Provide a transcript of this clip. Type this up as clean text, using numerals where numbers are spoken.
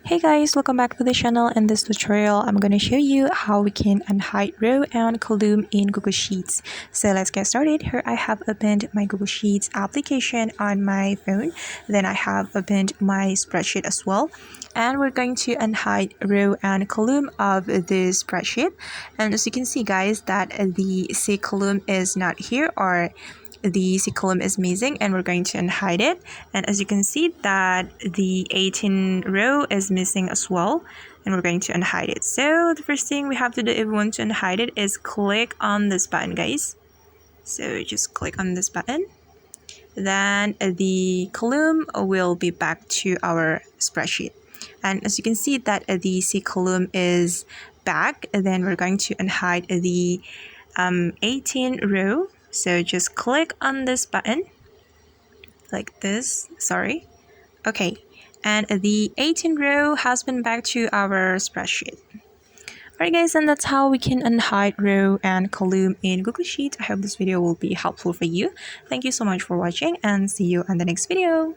Hey guys, welcome back to the channel. In this tutorial, I'm going to show you how we can unhide row and column in Google Sheets. So let's get started. Here I have opened my Google Sheets application on my phone. Then I have opened my spreadsheet as well. And we're going to unhide row and column of this spreadsheet. And as you can see guys, that the C column is not here, or the C column is missing, and we're going to unhide it. And as you can see that the 18 row is missing as well, and we're going to unhide it. So the first thing we have to do if we want to unhide it is click on this button guys. So just click on this button, then the column will be back to our spreadsheet. And as you can see that the C column is back, then we're going to unhide the 18 row. So just click on this button like this, sorry. Okay, and the 18 row has been back to our spreadsheet. Alright guys, and that's how we can unhide row and column in Google Sheets. I hope this video will be helpful for you. Thank you so much for watching, and see you on the next video.